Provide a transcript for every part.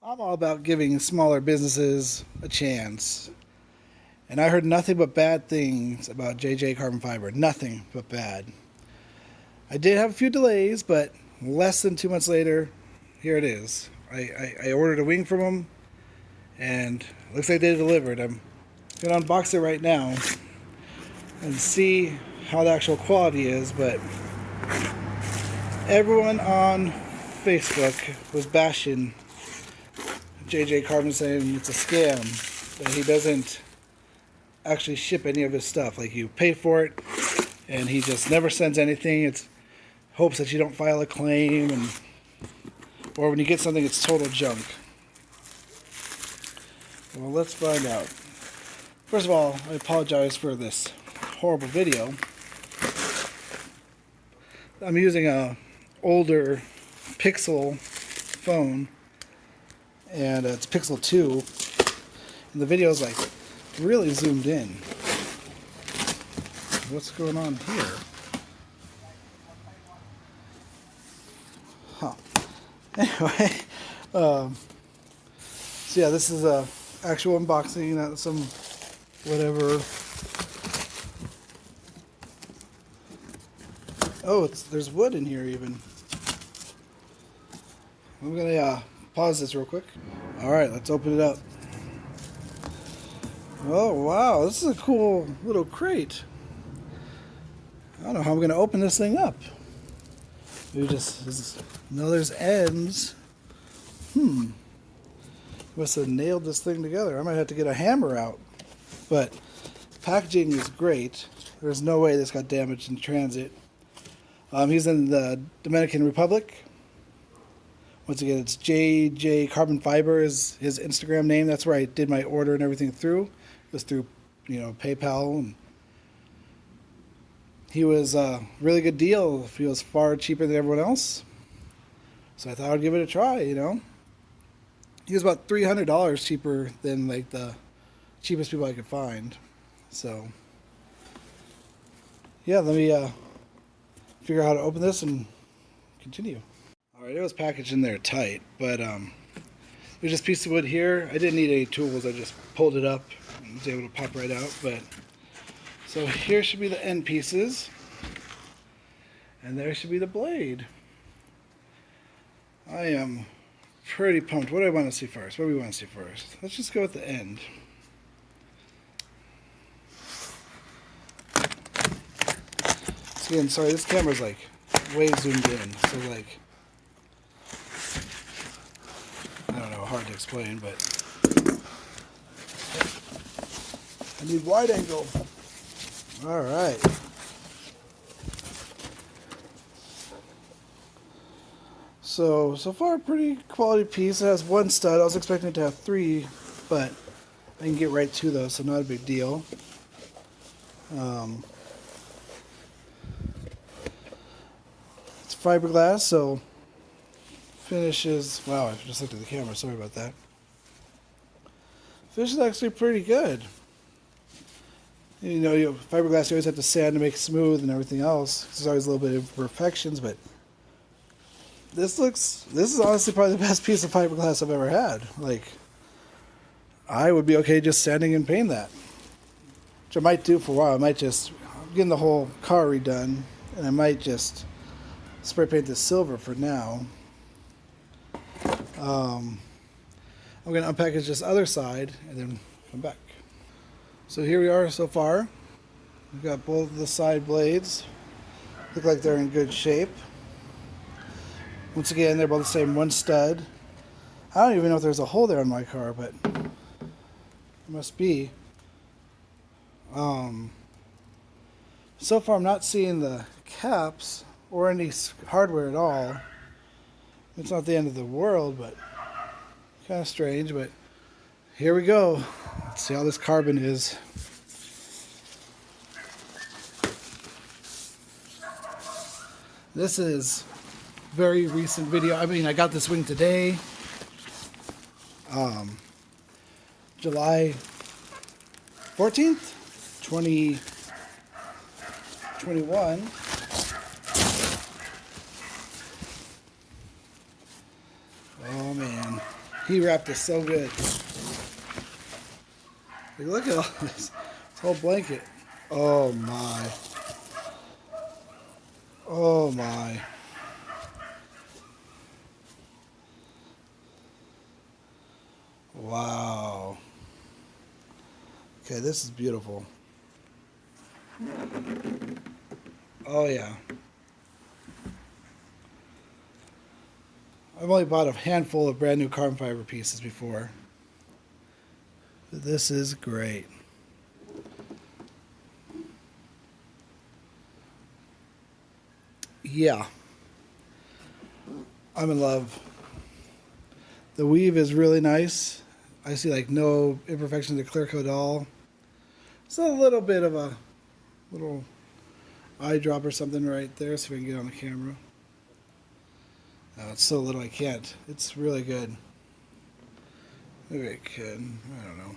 I'm all about giving smaller businesses a chance. And I heard nothing but bad things about jjcarbonfiber. Nothing but bad. I did have a few delays, but less than 2 months later, here it is. I ordered a wing from them, and it looks like they delivered. I'm going to unbox it right now and see how the actual quality is, but everyone on Facebook was bashing JJ Carbon, saying it's a scam, that he doesn't actually ship any of his stuff. Like, you pay for it and he just never sends anything. It's hopes that you don't file a claim, and or when you get something it's total junk. Well, let's find out. First of all, I apologize for this horrible video. I'm using a older Pixel phone, and it's Pixel 2, and the video is like really zoomed in. What's going on here? Huh. Anyway, so yeah, this is a actual unboxing, not some whatever. Oh, there's wood in here even. I'm gonna pause this real quick. All right, let's open it up. Oh wow, this is a cool little crate. I don't know how I'm gonna open this thing up. Maybe no, there's ends. Must have nailed this thing together. I might have to get a hammer out. But packaging is great. There's no way this got damaged in transit. He's in the Dominican Republic. Once again, it's jjcarbonfiber is his Instagram name. That's where I did my order and everything through. It was through, PayPal. And he was a really good deal. He was far cheaper than everyone else. So I thought I'd give it a try, He was about $300 cheaper than like the cheapest people I could find. So yeah, let me figure out how to open this and continue. Alright, it was packaged in there tight, but there's just a piece of wood here. I didn't need any tools, I just pulled it up and was able to pop right out. But so here should be the end pieces, and there should be the blade. I am pretty pumped. What do I want to see first? What do we want to see first? Let's just go with the end. So again, sorry, this camera's like way zoomed in, so like, I don't know, hard to explain, but I need wide angle. All right. So far, pretty quality piece. It has one stud. I was expecting it to have 3, but I can get right to those, so not a big deal. It's fiberglass, so finish is, wow, I just looked at the camera, sorry about that. Finish is actually pretty good. Fiberglass, you always have to sand to make it smooth and everything else. There's always a little bit of imperfections, but this is honestly probably the best piece of fiberglass I've ever had. Like, I would be okay just sanding and painting that, which I might do for a while. I might just get the whole car redone, and I might just spray paint this silver for now. I'm going to unpackage this other side and then come back. So here we are so far. We've got both of the side blades. Look like they're in good shape. Once again, they're both the same, one stud. I don't even know if there's a hole there on my car, but there must be. So far I'm not seeing the caps or any hardware at all. It's not the end of the world, but kind of strange. But here we go. Let's see how this carbon is. This is very recent video. I mean, I got this wing today, July 14th, 2021. Oh man, He wrapped this so good. Like, look at all this whole blanket. Oh my. Oh my. Wow. Okay, this is beautiful. Oh yeah. I've only bought a handful of brand new carbon fiber pieces before. This is great. Yeah. I'm in love. The weave is really nice. I see like no imperfections of clear coat at all. It's a little bit of a little eye drop or something right there, so we can get on the camera. It's so little I can't. It's really good. Maybe I can. I don't know.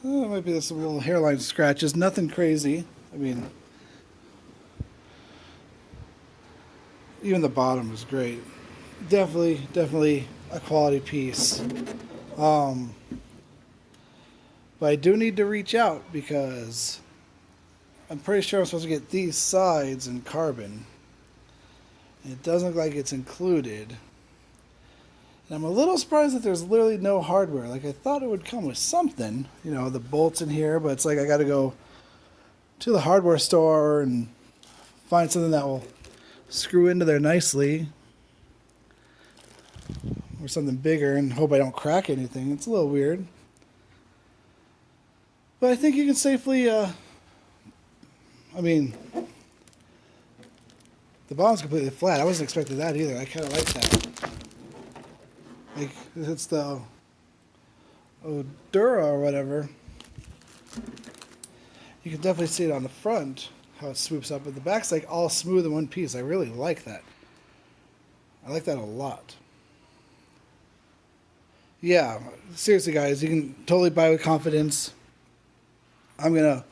Oh, it might be some little hairline scratches. Nothing crazy. I mean, even the bottom is great. Definitely a quality piece. But I do need to reach out because I'm pretty sure I'm supposed to get these sides in carbon. And it doesn't look like it's included. And I'm a little surprised that there's literally no hardware. Like, I thought it would come with something, you know, the bolts in here, but it's like I got to go to the hardware store and find something that will screw into there nicely. Or something bigger and hope I don't crack anything. It's a little weird. But I think you can safely, I mean, the bottom's completely flat. I wasn't expecting that either. I kind of like that. Like, it's the Odura or whatever. You can definitely see it on the front, how it swoops up. But the back's like all smooth in one piece. I really like that. I like that a lot. Yeah, seriously guys, you can totally buy with confidence. I'm going to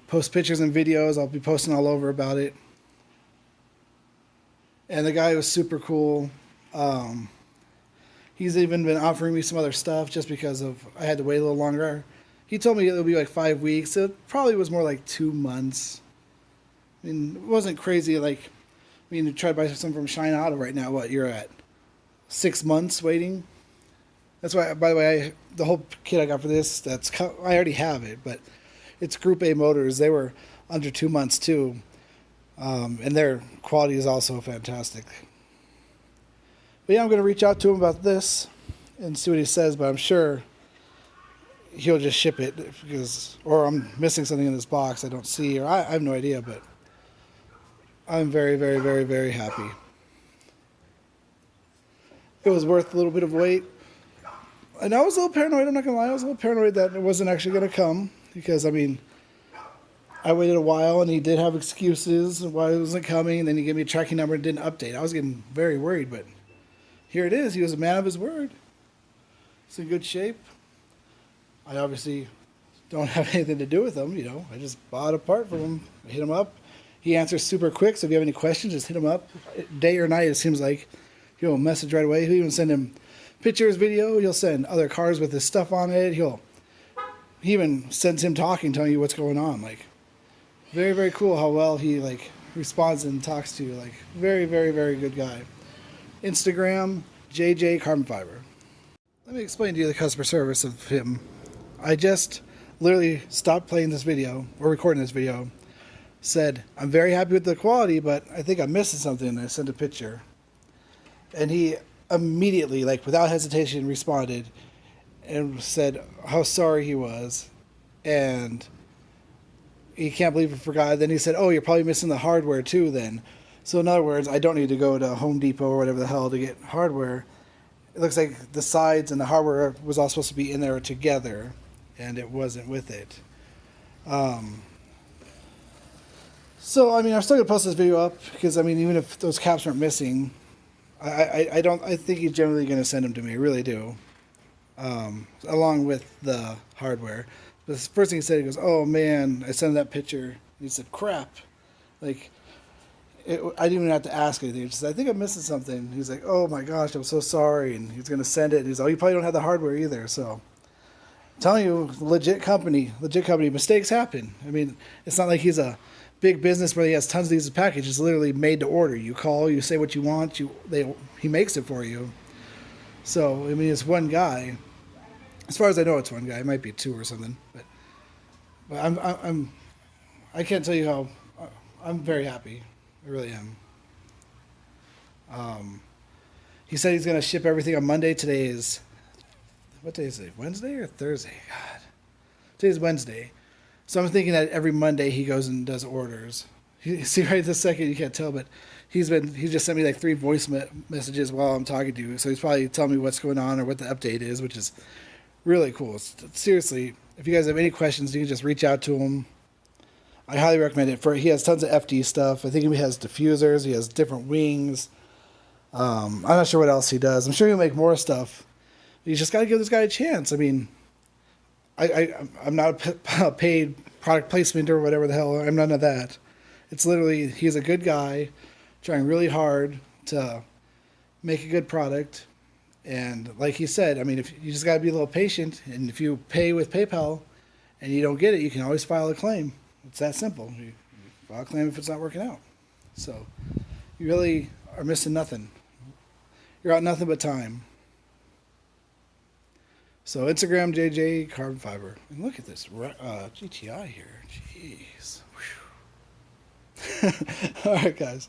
post pictures and videos. I'll be posting all over about it. And the guy was super cool. He's even been offering me some other stuff just because of I had to wait a little longer. He told me it'll be like 5 weeks. It probably was more like 2 months. I mean, it wasn't crazy. Like, I mean, to try to buy something from Shine Auto right now, what, you're at 6 months waiting? That's why, by the way, the whole kit I got for this, I already have it, but it's Group A motors. They were under 2 months too. And their quality is also fantastic. But yeah, I'm going to reach out to him about this and see what he says, but I'm sure he'll just ship it because, or I'm missing something in this box I don't see, or I have no idea, but I'm very, very, very, very happy. It was worth a little bit of wait. And I was a little paranoid, I'm not going to lie, I was a little paranoid that it wasn't actually going to come because, I mean, I waited a while and he did have excuses why it wasn't coming, and then he gave me a tracking number and didn't update. I was getting very worried, but here it is. He was a man of his word. It's in good shape. I obviously don't have anything to do with him, you know. I just bought a part from him. I hit him up. He answers super quick, so if you have any questions, just hit him up. Day or night, it seems like. He'll message right away. He'll even send him pictures, video. He'll send other cars with his stuff on it. He even sends him talking, telling you what's going on. Like, very, very cool how well he, like, responds and talks to you. Like, very, very, very good guy. Instagram, jjcarbonfiber. Let me explain to you the customer service of him. I just literally stopped playing this video, or recording this video, said, I'm very happy with the quality, but I think I'm missing something. I sent a picture. And he immediately, like without hesitation, responded and said how sorry he was. And he can't believe he forgot. Then he said, oh, you're probably missing the hardware too then. So in other words, I don't need to go to Home Depot or whatever the hell to get hardware. It looks like the sides and the hardware was all supposed to be in there together, and it wasn't with it. So, I mean, I'm still going to post this video up because, I mean, even if those caps aren't missing, I think he's generally going to send them to me. I really do. Along with the hardware. But the first thing he said, he goes, oh man, I sent him that picture. And he said, crap. Like, I didn't even have to ask anything. Just, I think I'm missing something. He's like, oh my gosh, I'm so sorry. And he's going to send it. And he's like, oh, you probably don't have the hardware either. So I'm telling you, legit company. Mistakes happen. I mean, it's not like he's a big business where he has tons of these packages. It's literally made to order. You call, you say what you want, he makes it for you. So, I mean, it's one guy. As far as I know, it's one guy. It might be two or something. But I can't tell you how, I'm very happy. I really am. He said he's going to ship everything on Monday. Today is, what day is it? Wednesday or Thursday? God. Today's Wednesday. So I'm thinking that every Monday he goes and does orders. See, right this second, you can't tell, but he just sent me like 3 voice messages while I'm talking to you. So he's probably telling me what's going on or what the update is, which is really cool. Seriously, if you guys have any questions, you can just reach out to him. I highly recommend it. He has tons of FD stuff. I think he has diffusers. He has different wings. I'm not sure what else he does. I'm sure he'll make more stuff. You just got to give this guy a chance. I mean, I'm not a paid product placement or whatever the hell. I'm none of that. It's literally, he's a good guy trying really hard to make a good product. And like he said, I mean, if you just got to be a little patient. And if you pay with PayPal and you don't get it, you can always file a claim. It's that simple. You file a claim if it's not working out. So you really are missing nothing. You're out nothing but time. So Instagram, jjcarbonfiber. And look at this GTI here. Jeez. All right, guys.